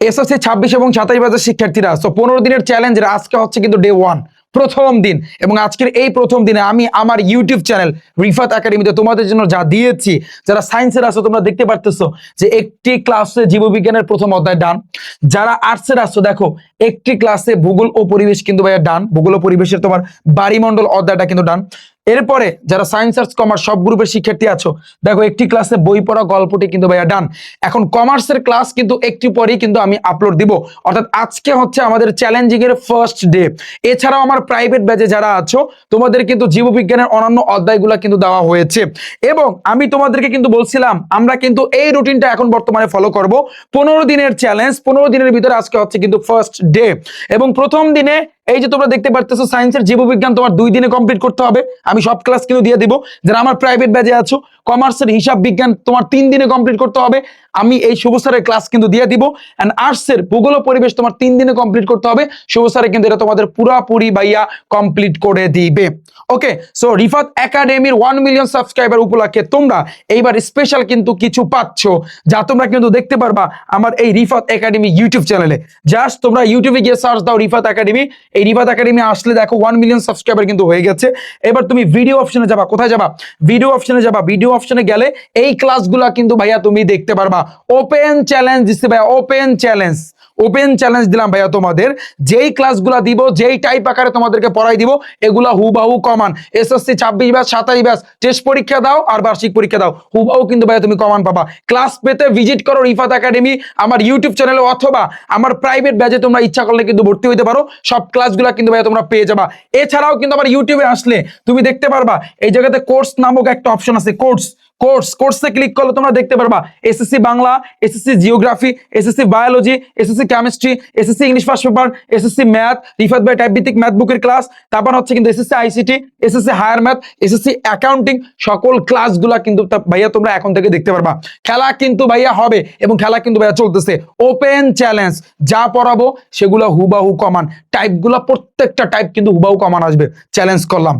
SSC 26 এবং 27 ব্যাচের শিক্ষার্থীরা, সো 15 দিনের চ্যালেঞ্জের আজকে হচ্ছে কিন্তু ডে 1, প্রথম দিন। এবং আজকের এই প্রথম দিনে আমি আমার ইউটিউব চ্যানেল রিফাত একাডেমিতে তোমাদের জন্য যা দিয়েছি, যারা সায়েন্সের আছো তোমরা দেখতে পারতেছো যে একটি ক্লাসে জীববিজ্ঞানের প্রথম অধ্যায় ডান। যারা আর্টসের আছো দেখো একটি ক্লাসে ভূগোল ও পরিবেশ কিন্তু ভাইয়া ডান, ভূগোল ও পরিবেশের তোমার বাড়িমণ্ডল অধ্যায়টা কিন্তু ডান। এরপরে যারা সায়েন্স আর্টস কমার্স সব গ্রুপের শিক্ষার্থী আছো দেখো একটি ক্লাসে বই পড়া গল্পটি কিন্তু ভাইয়া ডান। এখন কমার্সের ক্লাস কিন্তু একটু পরেই কিন্তু আমি আপলোড দিব, অর্থাৎ আজকে হচ্ছে আমাদের চ্যালেঞ্জিং এর ফার্স্ট ডে। এছাড়াও আমার প্রাইভেট ব্যাচে যারা আছো তোমাদের কিন্তু জীববিজ্ঞানের অন্যান্য অধ্যায়গুলো কিন্তু দেওয়া হয়েছে। এবং আমি তোমাদেরকে কিন্তু বলছিলাম আমরা কিন্তু এই রুটিনটা এখন বর্তমানে ফলো করব। 15 দিনের চ্যালেঞ্জ, 15 দিনের ভিতরে আজকে হচ্ছে কিন্তু ফার্স্ট ডে। এবং প্রথম দিনে এই যে তোমরা দেখতে পারতেছো সায়েন্সের জীববিজ্ঞান তোমার 2 দিনে কমপ্লিট করতে হবে, আমি সব ক্লাস কিন্তু দিয়ে দিব। যারা আমার প্রাইভেট ব্যাচে আছো কমার্সের হিসাব বিজ্ঞান তোমার 3 দিনে কমপ্লিট করতে হবে, আমি এই শুভ স্যারের ক্লাস কিন্তু দিয়ে দিব। এন্ড আর্টসের ভূগোল ও পরিবেশ তোমার 3 দিনে কমপ্লিট করতে হবে, শুভ স্যারে কিন্তু এটা তোমাদের পুরোপুরি ভাইয়া কমপ্লিট করে দিবে। ওকে, সো রিফাত একাডেমির 1 মিলিয়ন সাবস্ক্রাইবার উপলক্ষে তোমরা এইবার স্পেশাল কিন্তু কিছু পাচ্ছ, যা তোমরা কিন্তু দেখতে পারবা আমার এই রিফাত একাডেমি ইউটিউব চ্যানেলে। জাস্ট তোমরা ইউটিউবে গিয়ে সার্চ দাও রিফাত একাডেমি, এই রিফাত একাডেমি আসলে দেখো 1 মিলিয়ন সাবস্ক্রাইবার কিন্তু হয়ে গেছে। এবার তুমি ভিডিও অপশনে যাবা, কোথায় যাবা? ভিডিও অপশনে যাবা। ভিডিও অপশনে গেলে এই ক্লাসগুলা কিন্তু ভাইয়া তুমি দেখতে পারবা। ওপেন চ্যালেঞ্জ দিচ্ছি ভাইয়া, ওপেন চ্যালেঞ্জ, ওপেন চ্যালেঞ্জ দিলাম ভাইয়া তোমাদের। যেই ক্লাসগুলা দিব, যেই টাইপ আকারে তোমাদেরকে পড়াই দিব, এগুলা হুবাহু কমান। এসএসসি 26 ব্যাচ 27 ব্যাচ টেস্ট পরীক্ষা দাও আর বার্ষিক পরীক্ষা দাও, হুবাহু কিন্তু ভাইয়া তুমি কমান পাবা। ক্লাস পেতে ভিজিট করো রিফাত একাডেমি আমার ইউটিউব চ্যানেলে, অথবা আমার প্রাইভেট ব্যাচে তোমরা ইচ্ছা করলে কিন্তু ভর্তি হইতে পারো, সব ক্লাসগুলা কিন্তু ভাইয়া তোমরা পেয়ে যাবা। এছাড়াও কিন্তু আমার ইউটিউবে আসলে তুমি দেখতে পারবা এই জায়গাতে কোর্স নামক একটা অপশন আছে, কোর্সে ক্লিক করলে তোমরা দেখতে পারবা SSC Bangla, SSC geography, SSC biology, SSC chemistry, SSC English first paper, SSC math, Rifat ভাই টাইপ ভিত্তিক ম্যাথ বুকের ক্লাস, তারপর হচ্ছে কিন্তু SSC ICT, SSC higher math, SSC accounting, সকল ক্লাসগুলা কিন্তু ভাইয়া তোমরা এখন থেকে দেখতে পারবা। খেলা কিন্তু ভাইয়া হবে এবং খেলা কিন্তু ভাইয়া চলতেছে। ওপেন চ্যালেঞ্জ, যা পড়াবো সেগুলো হুবাহু কমান, টাইপগুলো প্রত্যেকটা টাইপ কিন্তু হুবাহু কমান আসবে, চ্যালেঞ্জ করলাম।